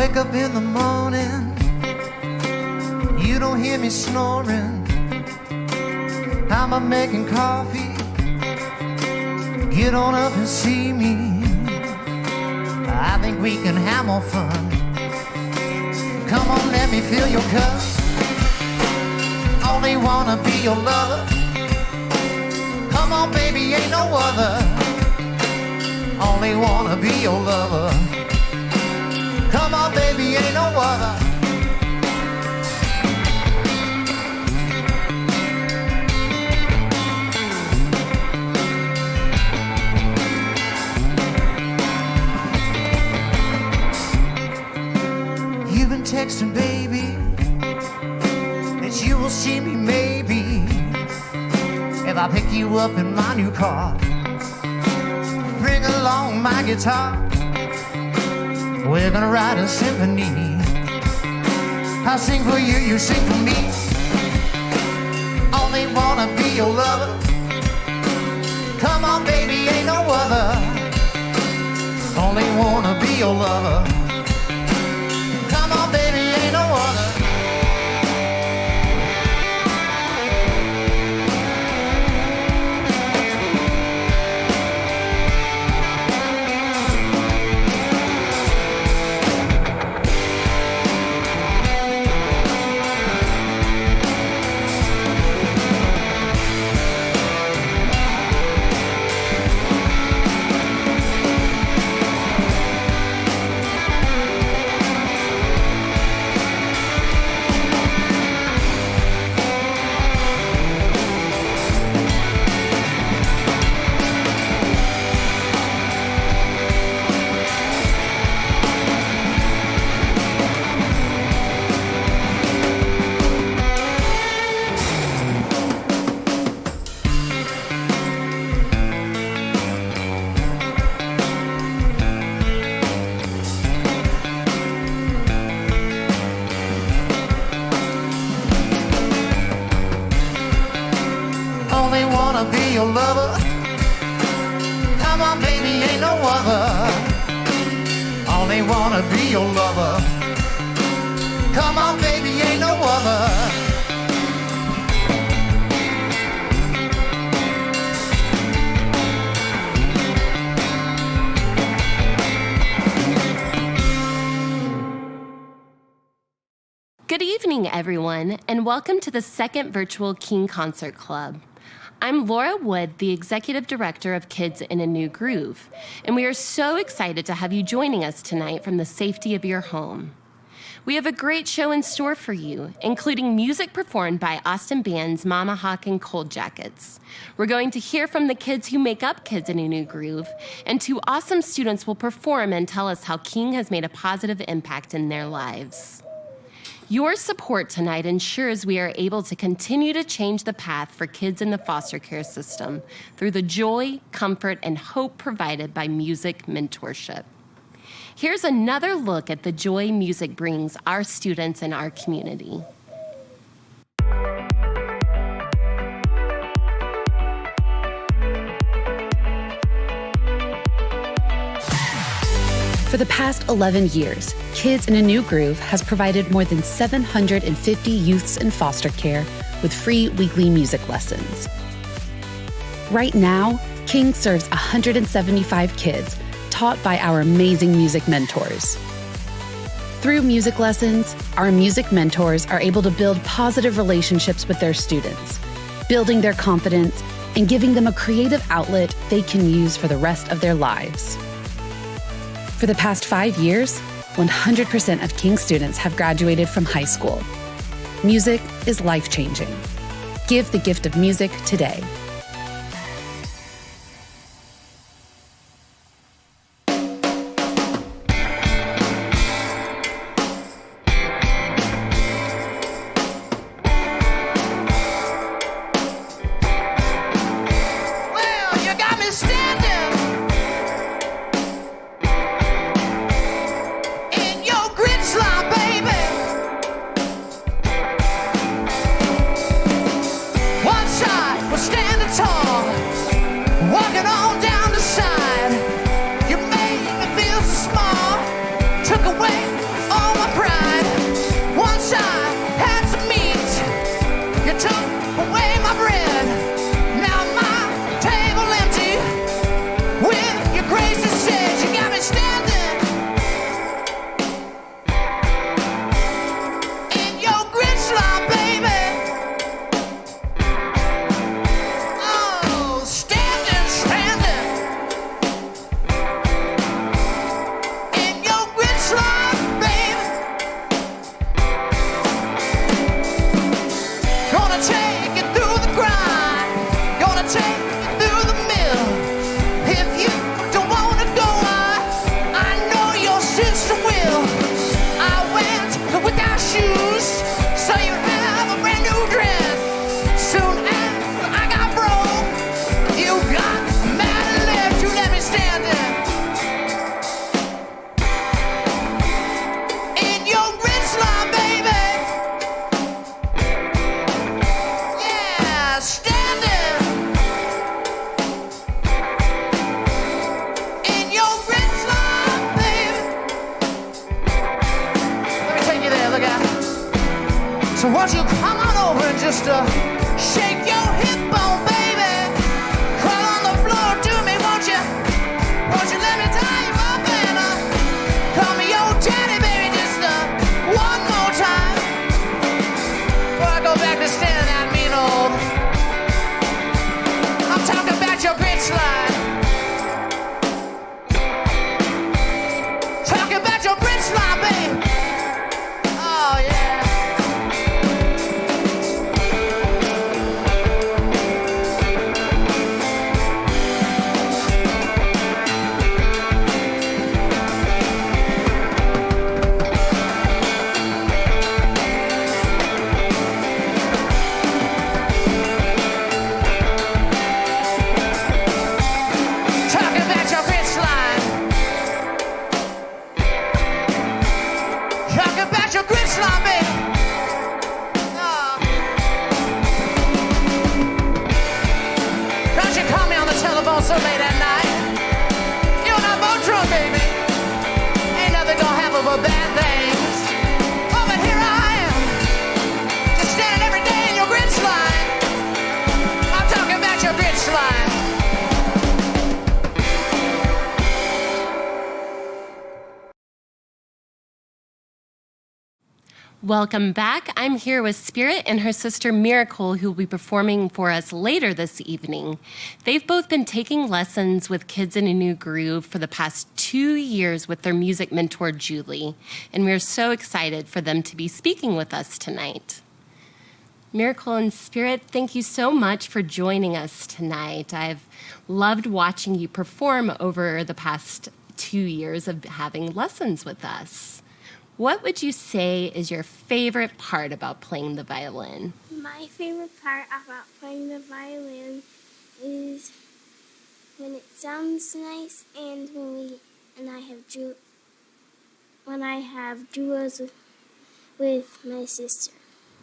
wake up in the morning, you don't hear me snoring. I'm making coffee, get on up and see me. I think we can have more fun. Come on, let me fill your cup. Only wanna be your lover. Come on, baby, ain't no other. Only wanna be your lover. Come on, baby, ain't no other. You've been texting, baby, that you will see me maybe if I pick you up in my new car. Bring along my guitar, we're gonna write a symphony. I'll sing for you, you sing for me. Only wanna be your lover. Come on, baby, ain't no other. Only wanna be your lover. Come on, baby, ain't no other. Only wanna be your lover. Come on, baby, ain't no other. Only wanna be your lover. Come on, baby, ain't no other. Good evening, everyone, and welcome to the second virtual King Concert Club. I'm Laura Wood, the Executive Director of Kids in a New Groove, and we are so excited to have you joining us tonight from the safety of your home. We have a great show in store for you, including music performed by Austin bands Mamahawk and Cold Jackets. We're going to hear from the kids who make up Kids in a New Groove, and two awesome students will perform and tell us how King has made a positive impact in their lives. Your support tonight ensures we are able to continue to change the path for kids in the foster care system through the joy, comfort, and hope provided by music mentorship. Here's another look at the joy music brings our students and our community. For the past 11 years, Kids in a New Groove has provided more than 750 youths in foster care with free weekly music lessons. Right now, King serves 175 kids taught by our amazing music mentors. Through music lessons, our music mentors are able to build positive relationships with their students, building their confidence and giving them a creative outlet they can use for the rest of their lives. For the past 5 years, 100% of King students have graduated from high school. Music is life-changing. Give the gift of music today. Standing Won't you come on over and just shake your hip bone, baby? Crawl on the floor to me, won't you? Won't you let me tie you up and call me your daddy, baby, just one more time before I go back to standing that mean old. I'm talking about your bitch line. Talking about your bitch line, baby. Oh yeah. So late at night, you and I both drunk, baby. Ain't nothing gonna happen but bad things. Oh, but here I am, just standing every day in your grit line. I'm talking about your grit line. Welcome back. I'm here with Spirit and her sister Miracle, who will be performing for us later this evening. They've both been taking lessons with Kids in a New Groove for the past 2 years with their music mentor, Julie, and we're so excited for them to be speaking with us tonight. Miracle and Spirit, thank you so much for joining us tonight. I've loved watching you perform over the past 2 years of having lessons with us. What would you say is your favorite part about playing the violin? My favorite part about playing the violin is when it sounds nice and when I have duos with my sister.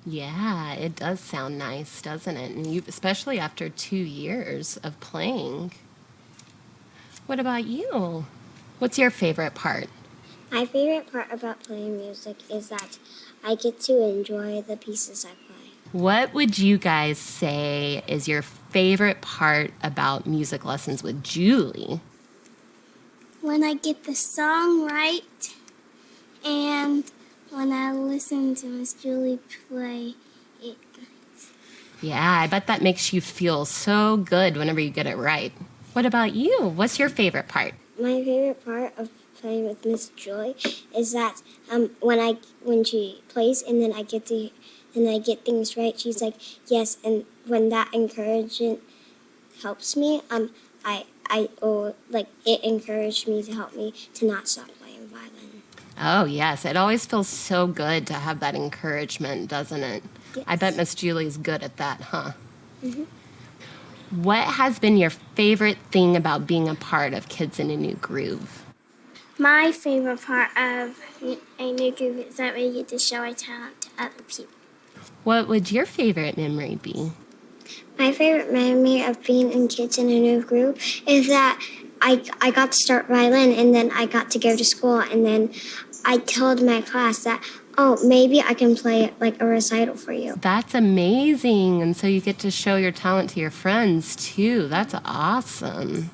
Yeah, it does sound nice, doesn't it? And you, especially after 2 years of playing. What about you? What's your favorite part? My favorite part about playing music is that I get to enjoy the pieces I play. What would you guys say is your favorite part about music lessons with Julie? When I get the song right and when I listen to Miss Julie play it. Yeah, I bet that makes you feel so good whenever you get it right. What about you? What's your favorite part? My favorite part of playing with Miss Joy is that when she plays and then I get things right, she's like yes, and when that encouragement helps me, it encouraged me to help me to not stop playing violin. Oh yes, it always feels so good to have that encouragement, doesn't it? Yes. I bet Miss Julie's good at that, huh? Mm-hmm. What has been your favorite thing about being a part of Kids in a New Groove? My favorite part of a new group is that we get to show our talent to other people. What would your favorite memory be? My favorite memory of being in Kids in a New Group is that I got to start violin and then I got to go to school and then I told my class that, oh, maybe I can play like a recital for you. That's amazing. And so you get to show your talent to your friends too. That's awesome.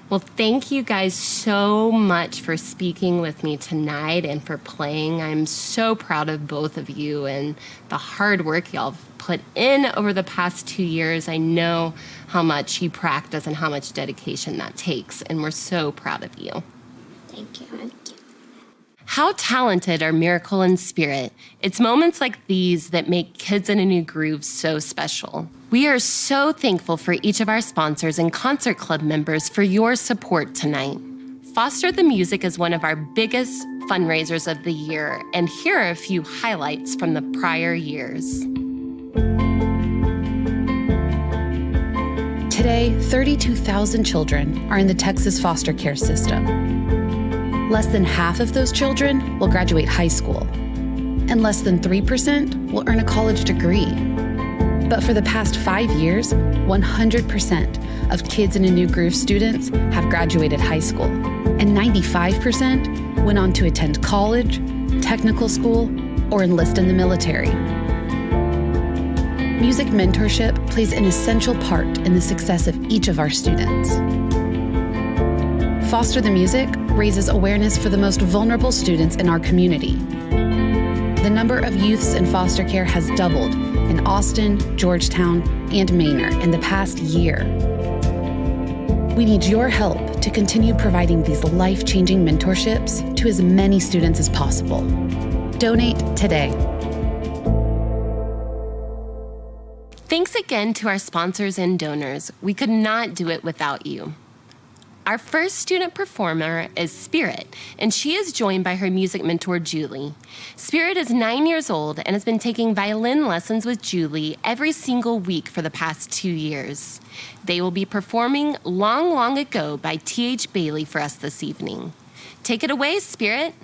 Well, thank you guys so much for speaking with me tonight and for playing. I'm so proud of both of you and the hard work y'all have put in over the past 2 years. I know how much you practice and how much dedication that takes, and we're so proud of you. Thank you. How talented are Miracle and Spirit? It's moments like these that make Kids in a New Groove so special. We are so thankful for each of our sponsors and Concert Club members for your support tonight. Foster the Music is one of our biggest fundraisers of the year, and here are a few highlights from the prior years. Today, 32,000 children are in the Texas foster care system. Less than half of those children will graduate high school, and less than 3% will earn a college degree. But for the past 5 years, 100% of Kids in a New Groove students have graduated high school, and 95% went on to attend college, technical school, or enlist in the military. Music mentorship plays an essential part in the success of each of our students. Foster the Music raises awareness for the most vulnerable students in our community. The number of youths in foster care has doubled in Austin, Georgetown, and Manor in the past year. We need your help to continue providing these life-changing mentorships to as many students as possible. Donate today. Thanks again to our sponsors and donors. We could not do it without you. Our first student performer is Spirit, and she is joined by her music mentor, Julie. Spirit is 9 years old and has been taking violin lessons with Julie every single week for the past 2 years. They will be performing Long, Long Ago by T.H. Bailey for us this evening. Take it away, Spirit.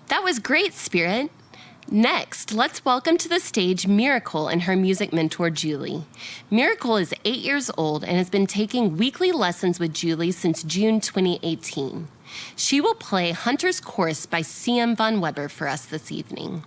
That was great, Spirit. Next, let's welcome to the stage Miracle and her music mentor, Julie. Miracle is 8 years old and has been taking weekly lessons with Julie since June 2018. She will play Hunter's Chorus by C.M. von Weber for us this evening.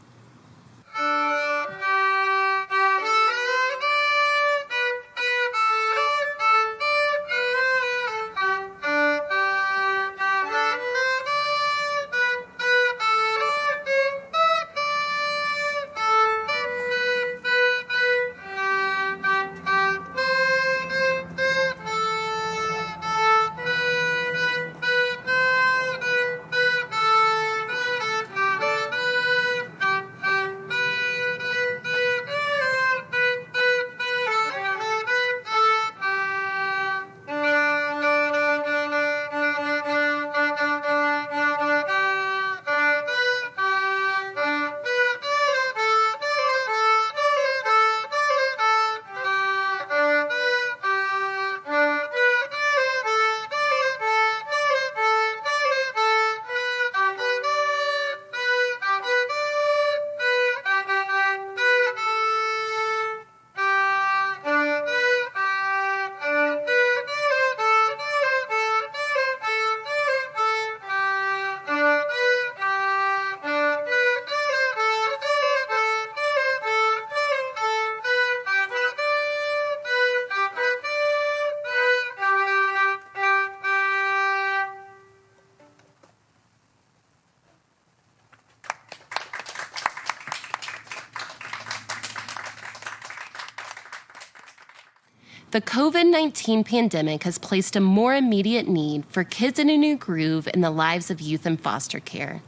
The COVID-19 pandemic has placed a more immediate need for Kids in a New Groove in the lives of youth in foster care.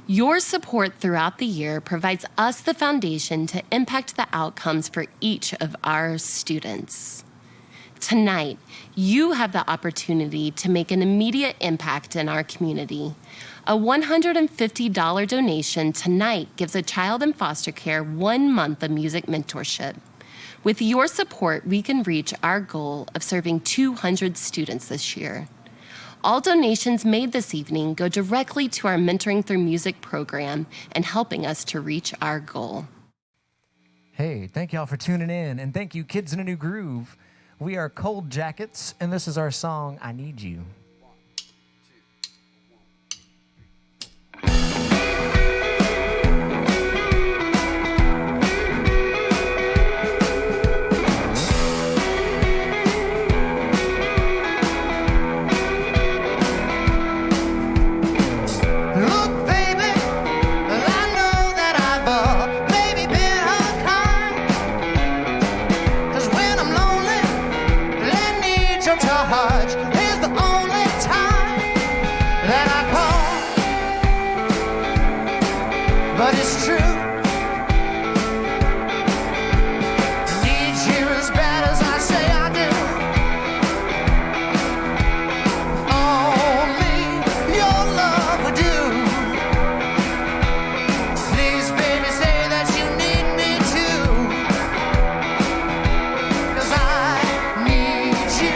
Your support throughout the year provides us the foundation to impact the outcomes for each of our students. Tonight, you have the opportunity to make an immediate impact in our community. A $150 donation tonight gives a child in foster care 1 month of music mentorship. With your support, we can reach our goal of serving 200 students this year. All donations made this evening go directly to our Mentoring Through Music program and helping us to reach our goal. Hey, thank y'all for tuning in, and thank you, Kids in a New Groove. We are Cold Jackets, and this is our song, I Need You. But it's true. Need you as bad as I say I do. Only your love would do. Please, baby, say that you need me too. 'Cause I need you.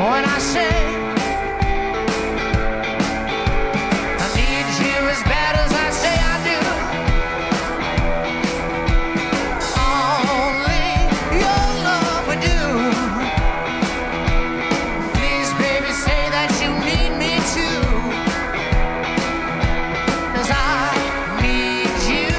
When I say I need you as bad as I say I do, only your love would do. Please, baby, say that you need me too. 'Cause I need you.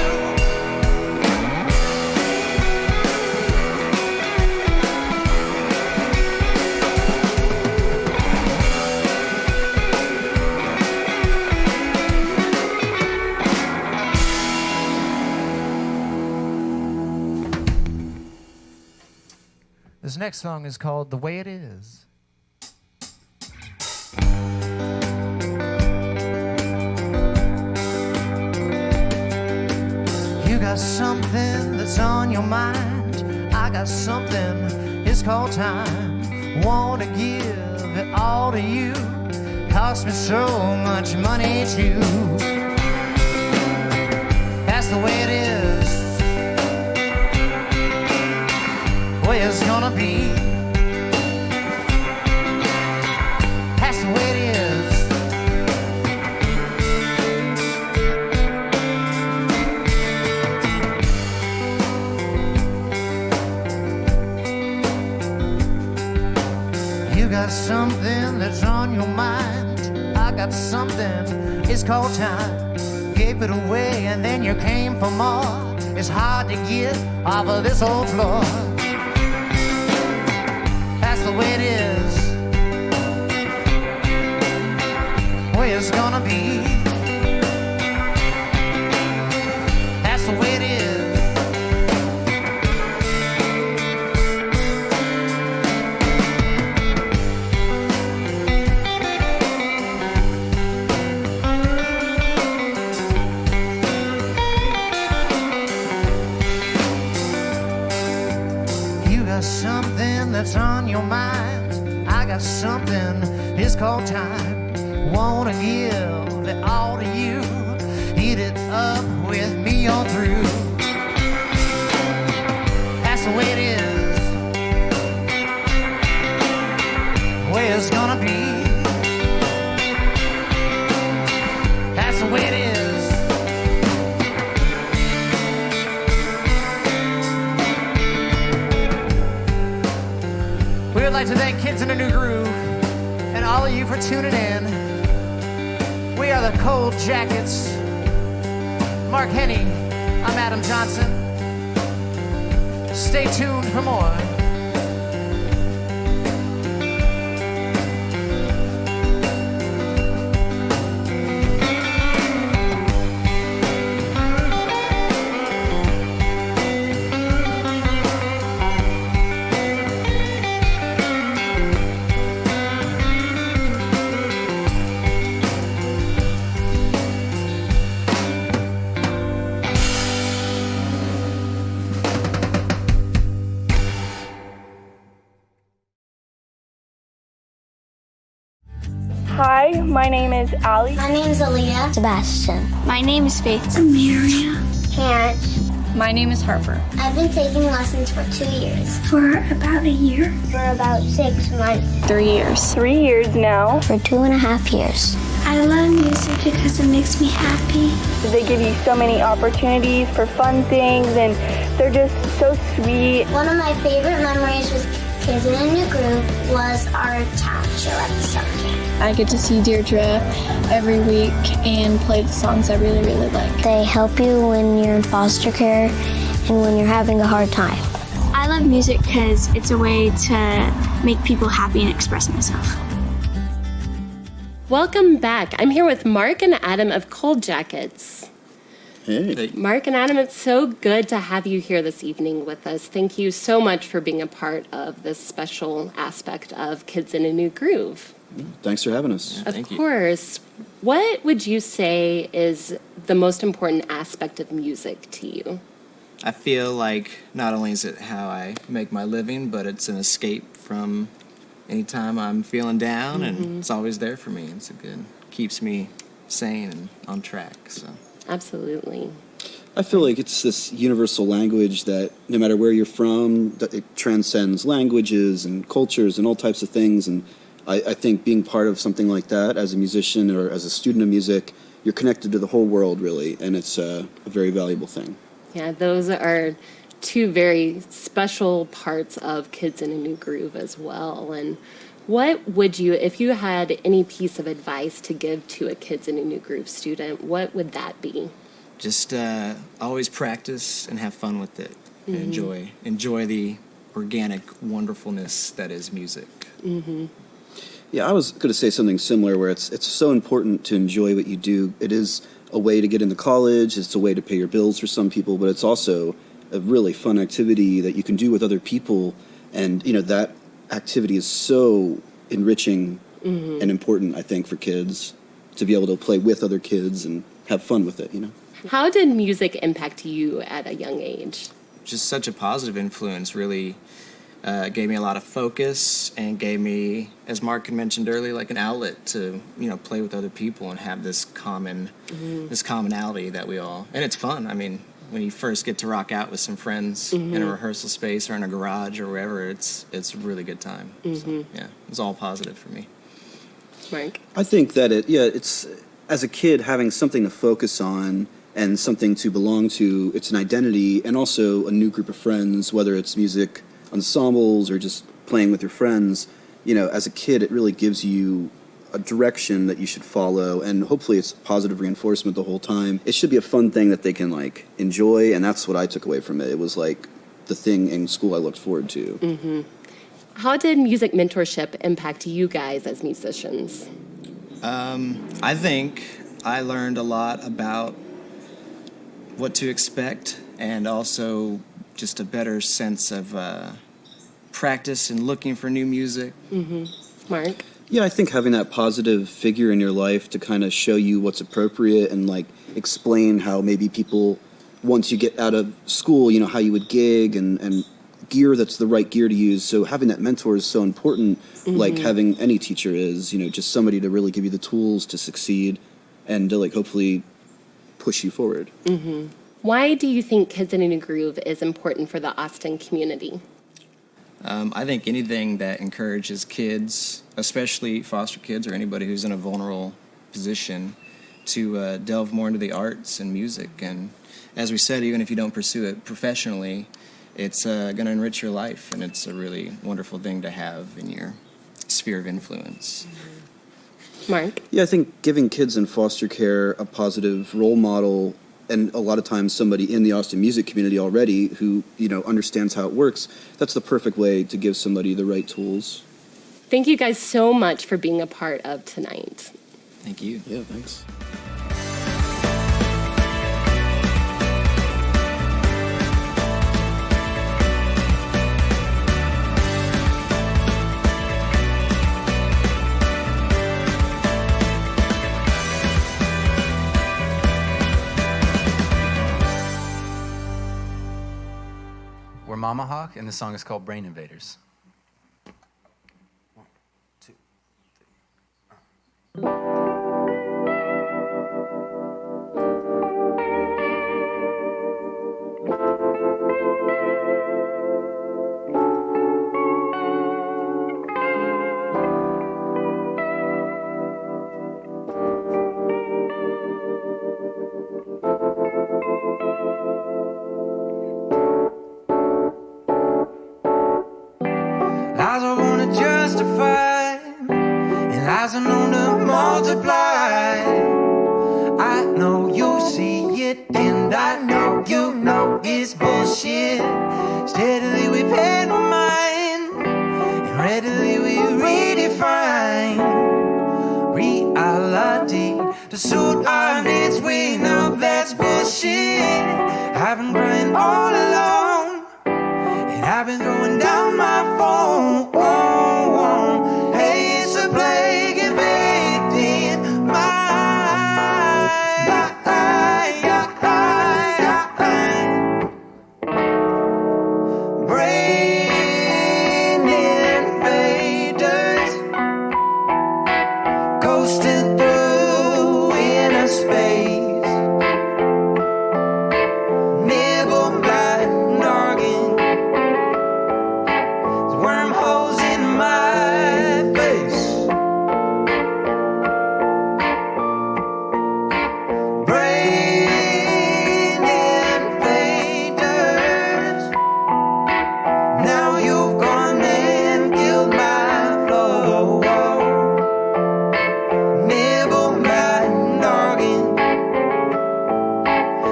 This next song is called The Way It Is. You got something that's on your mind. I got something, it's called time. Wanna give it all to you. Cost me so much money too. That's the way it is. Way it's gonna be. That's the way it is. You got something that's on your mind. I got something, it's called time. Gave it away and then you came for more. It's hard to get off of this old floor. That's the way it is. Way it's gonna be. That's the way it is. You got something that's on your mind. I got something, it's called time. Wanna give it all to you. Eat it up with me on through. That's the way it is. way it's gonna be. That's the way it is. We would like to thank Kids in a New Groove and all of you for tuning in. We are the Cold Jackets. Mark Henny, I'm Adam Johnson. Stay tuned for more. Hi, my name is Allie. My name is Aaliyah. Sebastian. My name is Faith. Amelia. Terrence. My name is Harper. I've been taking lessons for 2 years. For about a year. For about 6 months. 3 years. 3 years now. For 2.5 years. I love music because it makes me happy. They give you so many opportunities for fun things, and they're just so sweet. One of my favorite memories with Kids in a New Groove was our talent show at the summer camp. I get to see Deirdre every week and play the songs I really, really like. They help you when you're in foster care and when you're having a hard time. I love music because it's a way to make people happy and express myself. Welcome back. I'm here with Mark and Adam of Cold Jackets. Hey. Mark and Adam, it's so good to have you here this evening with us. Thank you so much for being a part of this special aspect of Kids in a New Groove. Thanks for having us. Of course. What would you say is the most important aspect of music to you? I feel like not only is it how I make my living, but it's an escape from anytime I'm feeling down, and it's always there for me. It's a good, keeps me sane and on track. So. Absolutely. I feel like it's this universal language that no matter where you're from, that it transcends languages and cultures and all types of things. And I think being part of something like that as a musician or as a student of music, you're connected to the whole world, really, and it's a very valuable thing. Yeah, those are two very special parts of Kids in a New Groove as well. And what would you, if you had any piece of advice to give to a Kids in a New Groove student, what would that be? Just always practice and have fun with it. And enjoy the organic wonderfulness that is music. Yeah, I was going to say something similar where it's so important to enjoy what you do. It is a way to get into college. It's a way to pay your bills for some people, but it's also a really fun activity that you can do with other people. And, you know, that activity is so enriching and important, I think, for kids to be able to play with other kids and have fun with it, you know. How did music impact you at a young age? Just such a positive influence, really. Gave me a lot of focus and gave me, as Mark had mentioned earlier, like an outlet to, you know, play with other people and have this this commonality that we all, and it's fun. I mean, when you first get to rock out with some friends in a rehearsal space or in a garage or wherever, it's a really good time. So, yeah, it's all positive for me. Mark? I think that it's as a kid having something to focus on and something to belong to. It's an identity and also a new group of friends, whether it's music ensembles or just playing with your friends. You know, as a kid, it really gives you a direction that you should follow, and hopefully it's positive reinforcement the whole time. It should be a fun thing that they can like enjoy, and that's what I took away from it. It was like the thing in school I looked forward to. How did music mentorship impact you guys as musicians? I think I learned a lot about what to expect and also just a better sense of practice and looking for new music. Mark? Yeah, I think having that positive figure in your life to kind of show you what's appropriate and like explain how maybe people, once you get out of school, you know, how you would gig and gear that's the right gear to use. So having that mentor is so important, like having any teacher is, you know, just somebody to really give you the tools to succeed and to like hopefully push you forward. Why do you think Kids in a New Groove is important for the Austin community? I think anything that encourages kids, especially foster kids or anybody who's in a vulnerable position, to delve more into the arts and music. And as we said, even if you don't pursue it professionally, it's going to enrich your life, and it's a really wonderful thing to have in your sphere of influence. Mark? Yeah, I think giving kids in foster care a positive role model, and a lot of times somebody in the Austin music community already who, understands how it works, that's the perfect way to give somebody the right tools. Thank you guys so much for being a part of tonight. Thank you. Yeah, thanks. We're Mamahawk, and the song is called Brain Invaders. 1, 2, 3. Lies I wanna justify, and lies are known to multiply. I know you see it, and I know you know it's bullshit. Steadily we pen mind, and readily we redefine reality to suit our needs. We know that's bullshit. I've been crying all alone, and I've been throwing down my phone. Hey, it's a plague invading my brain invaders, coasting through inner space, nibble by noggin. Wormholes in my face. Brain invaders. Now you've gone and killed my flow. Nibble my noggin.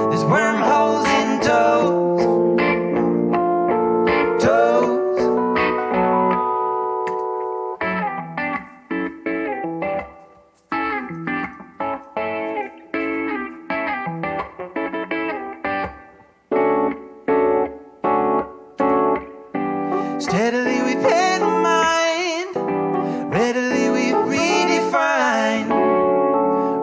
There's wormholes in toes. Toes. Steadily we pen mind, readily we redefine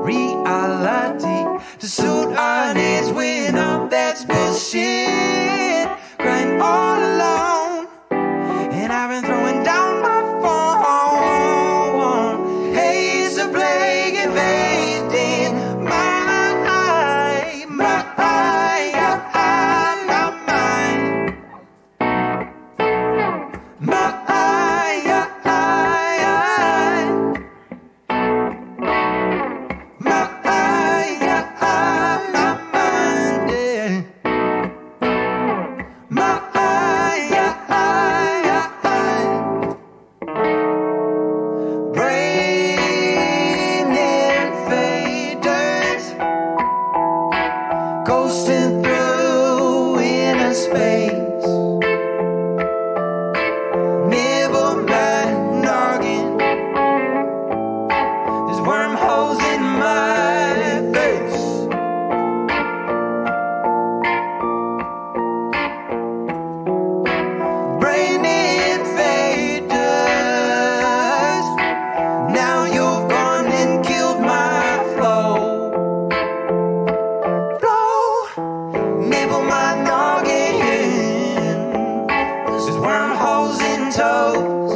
reality to suit our needs. We know that's bullshit. Crying all alone, and I've been throwing down my phone. Hey, it's a plague invading my mind. Brain invaders, coasting through inner space, nibble my noggin. There's wormholes in my face. Brain invaders. Now you've gone and killed my flow. Flow. Nibble my noggin. There's wormholes in toes.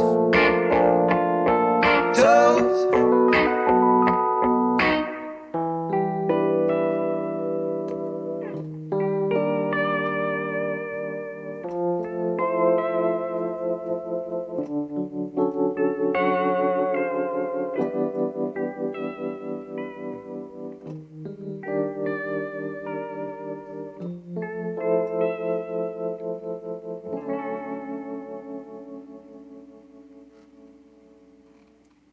Toes.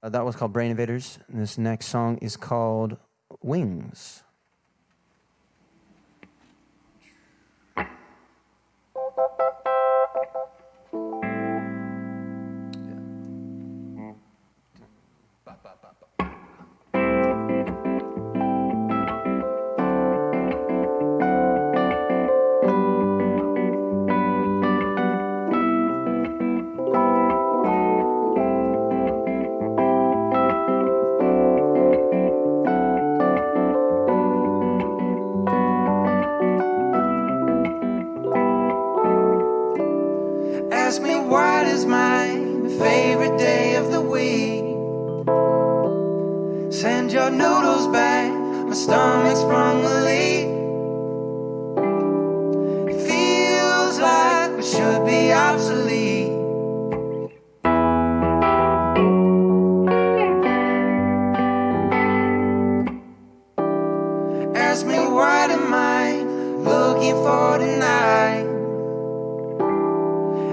That was called Brain Invaders. And this next song is called Wings. Ask me what is my favorite day of the week. Send your noodles back, my stomach's sprung a leak. It feels like we should be obsolete. Ask me what am I looking for tonight.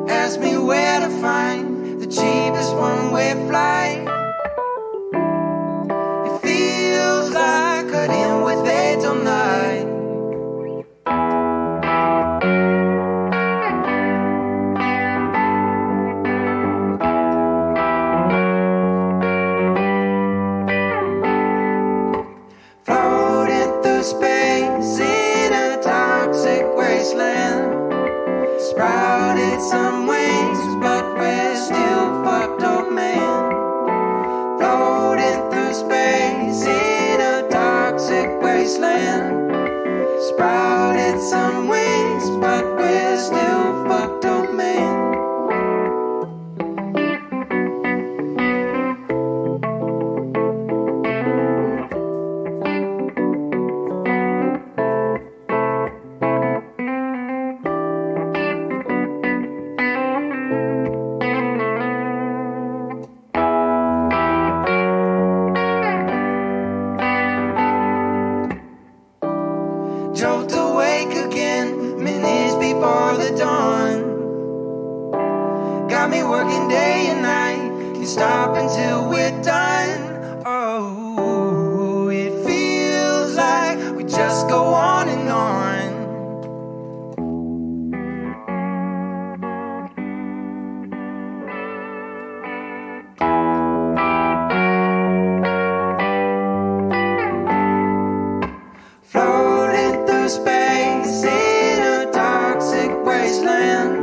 Ask me where to find the cheapest one-way flight. It feels like cutting with AIDS all night. Floating through space in a toxic wasteland. Sprouted some wings, but we're still fucked up, man. Floating through space in a toxic wasteland. Sprouted some wings, but we're still fucked up, man. Jolt awake again, minutes before the dawn. Got me working day and night, can't stop until we're done. Oh, it feels like we just go on and on. Floating through space in a toxic wasteland.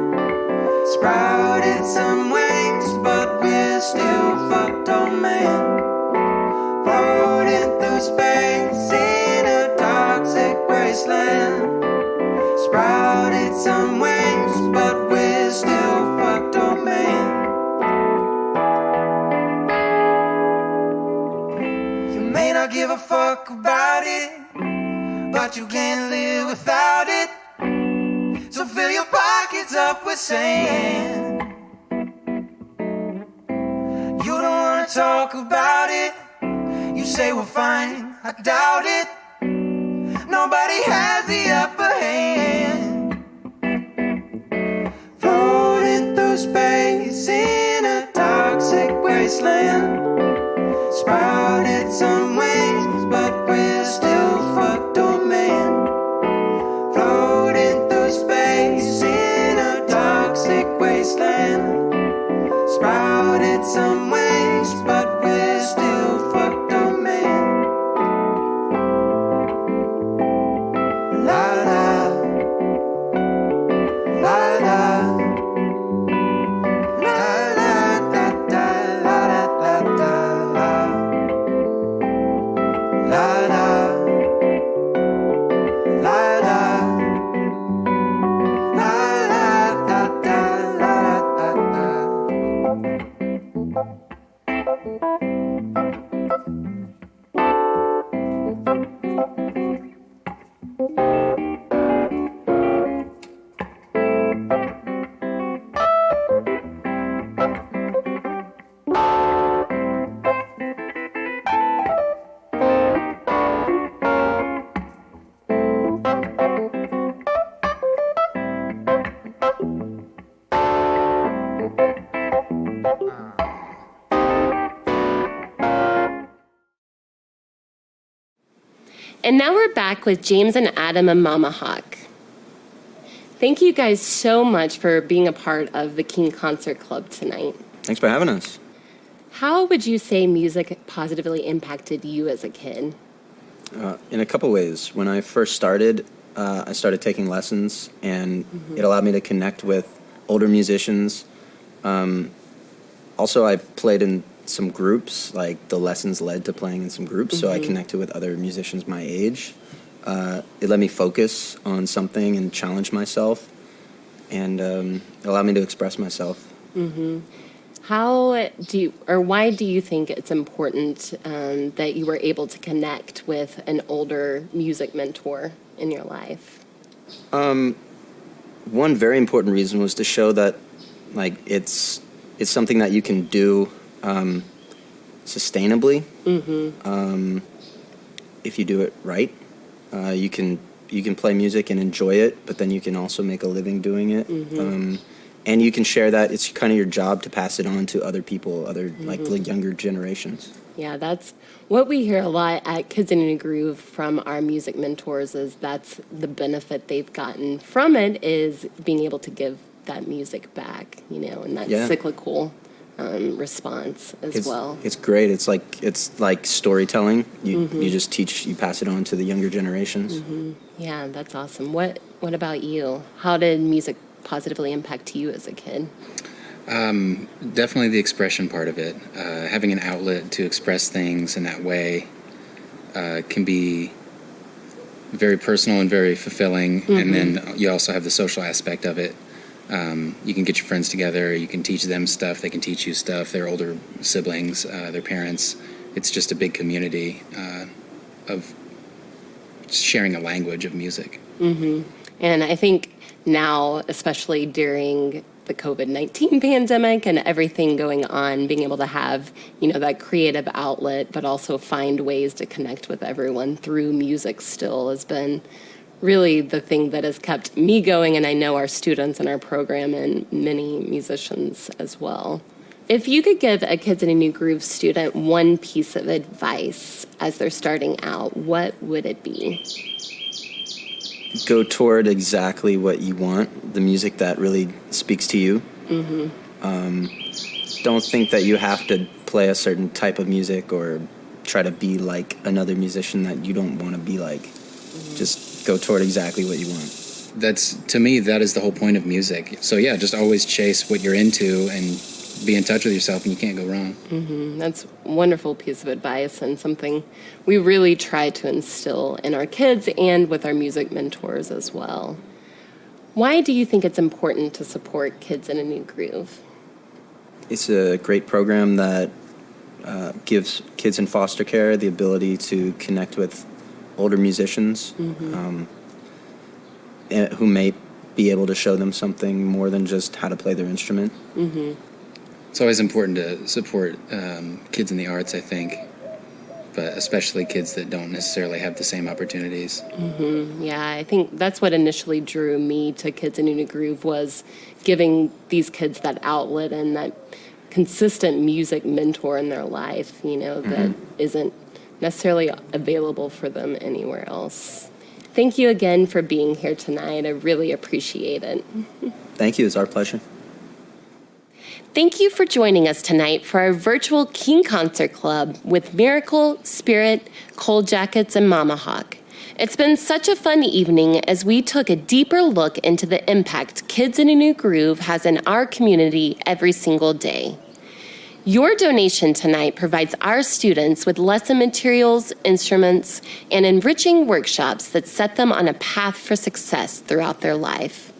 Sprouted some wings, but we're still fucked on, man. Floating through space in a toxic wasteland. Sprouted some wings, but we're still fucked on, man. You may not give a fuck about it, but you can't live without it. So fill your pockets up with sand. You don't wanna talk about it. You say we're fine, I doubt it. Nobody has the upper hand. Floating through space in a toxic wasteland. Sprouted some wings, but we're still fucked on, man. Floating through space in a toxic wasteland. Sprouted some wings, but we're still fucked on, man. La la, la la, la la da da, la da da da, la la la, la la, la la da da, la da da. And now we're back with James and Adam and Mamahawk. Thank you guys so much for being a part of the King Concert Club tonight. Thanks for having us. How would you say music positively impacted you as a kid? In a couple ways. When I first started, I started taking lessons, and it allowed me to connect with older musicians. Also, I played in some groups, like the lessons led to playing in some groups, so I connected with other musicians my age. It let me focus on something and challenge myself, and it allowed me to express myself. How do you, or why do you think it's important that you were able to connect with an older music mentor in your life? One very important reason was to show that, like, it's something that you can do sustainably. If you do it right, you can play music and enjoy it, but then you can also make a living doing it. And you can share that. It's kind of your job to pass it on to other people, like the younger generations. Yeah, that's what we hear a lot at Kids in a New Groove from our music mentors, is that's the benefit they've gotten from it, is being able to give that music back, and that cyclical response as well. It's great. It's like storytelling. You just teach, you pass it on to the younger generations. Yeah, that's awesome. What about you? How did music positively impact you as a kid? Definitely the expression part of it. Having an outlet to express things in that way can be very personal and very fulfilling. And then you also have the social aspect of it. You can get your friends together, you can teach them stuff, they can teach you stuff, their older siblings, their parents. It's just a big community of sharing a language of music. And I think now, especially during the COVID-19 pandemic and everything going on, being able to have, that creative outlet, but also find ways to connect with everyone through music still has been really the thing that has kept me going, and I know our students in our program and many musicians as well. If you could give a Kids in a New Groove student one piece of advice as they're starting out, what would it be? Go toward exactly what you want, the music that really speaks to you. Don't think that you have to play a certain type of music or try to be like another musician that you don't want to be like. Just go toward exactly what you want. To me, that is the whole point of music. So yeah, just always chase what you're into and be in touch with yourself, and you can't go wrong. That's a wonderful piece of advice, and something we really try to instill in our kids and with our music mentors as well. Why do you think it's important to support Kids in a New Groove? It's a great program that gives kids in foster care the ability to connect with older musicians who may be able to show them something more than just how to play their instrument. It's always important to support kids in the arts, I think, but especially kids that don't necessarily have the same opportunities. Yeah, I think that's what initially drew me to Kids in a New Groove, was giving these kids that outlet and that consistent music mentor in their life, that isn't necessarily available for them anywhere else. Thank you again for being here tonight. I really appreciate it. Thank you. It's our pleasure. Thank you for joining us tonight for our virtual King Concert Club with Miracle, Spirit, Cold Jackets, and Mamahawk. It's been such a fun evening as we took a deeper look into the impact Kids in a New Groove has in our community every single day. Your donation tonight provides our students with lesson materials, instruments, and enriching workshops that set them on a path for success throughout their life.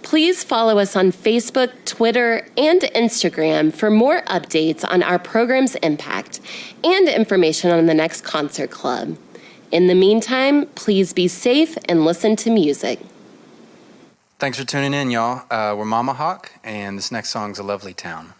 Please follow us on Facebook, Twitter, and Instagram for more updates on our program's impact and information on the next concert club. In the meantime, please be safe and listen to music. Thanks for tuning in, y'all. We're Mamahawk, and this next song's A Lovely Town.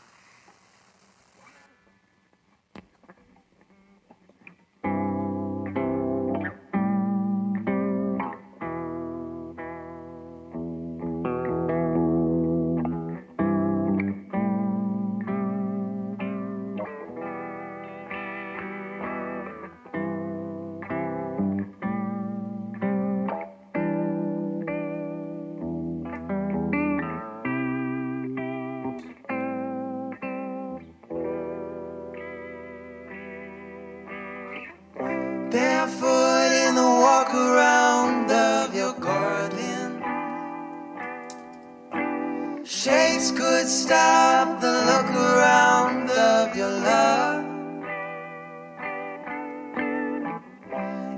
barefoot in the walk around of your garden. Shapes could stop the look around of your love.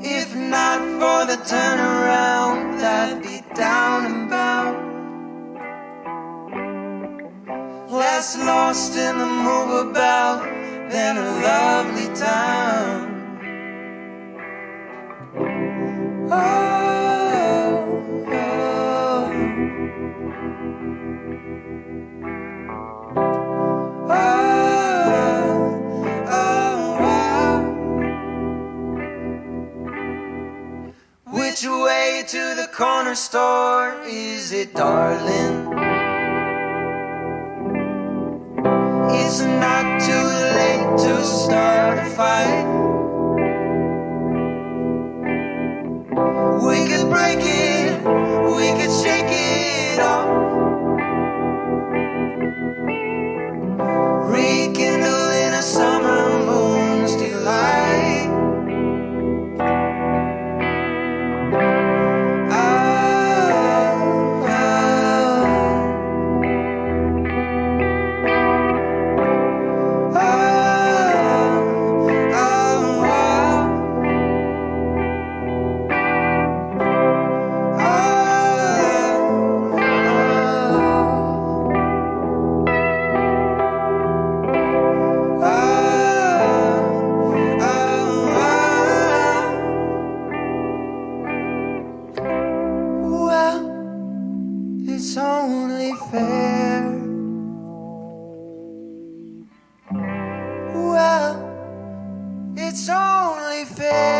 If not for the turnaround, I'd be down and bound. Less lost in the move about than a lovely town. Oh, oh, oh, oh. Which way to the corner store is it, darling? It's not too late to start a fight. We could break it, we could shake it off. Rekindle in a summer moon's delight. It's only fair. Well, it's only fair.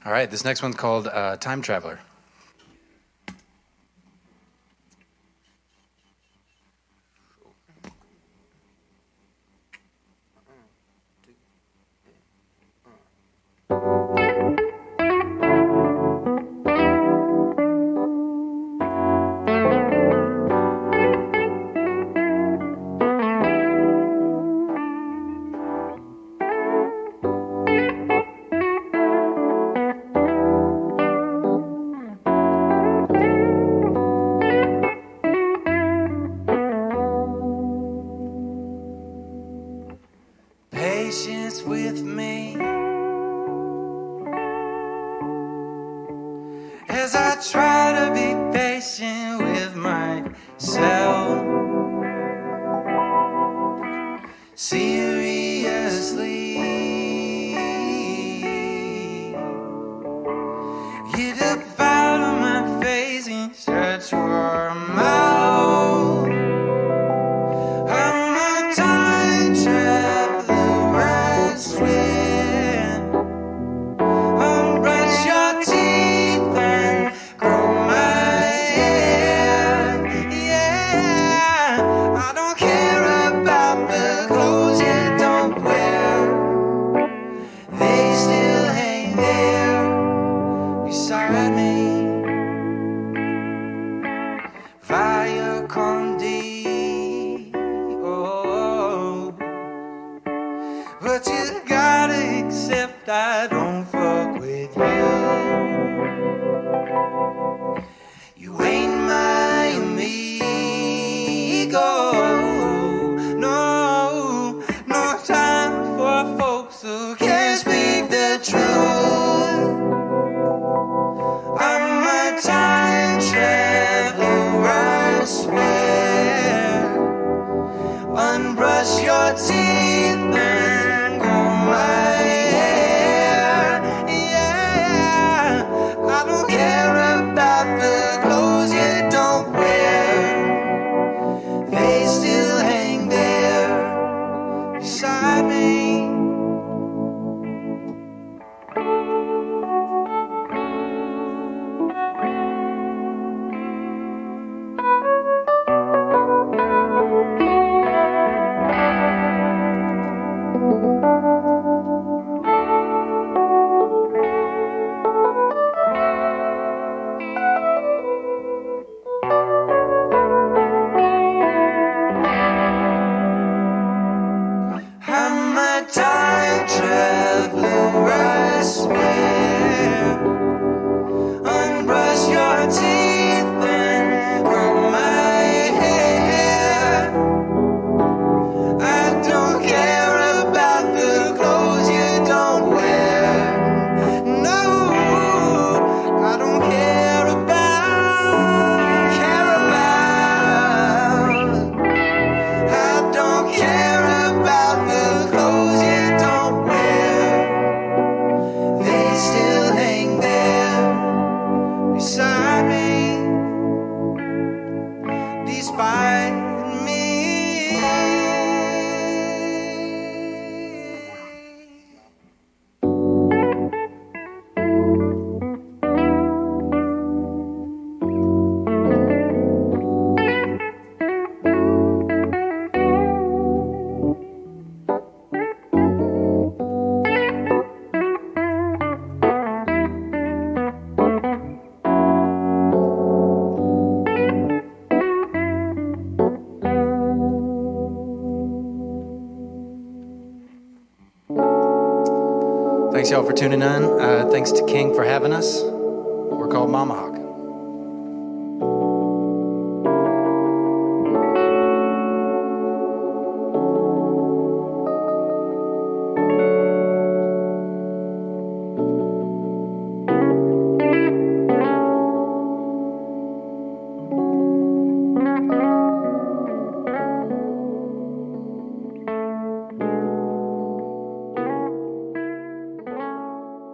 All right, this next one's called Time Traveler. y'all for tuning in. Thanks to King for having us. We're called Mamahawk.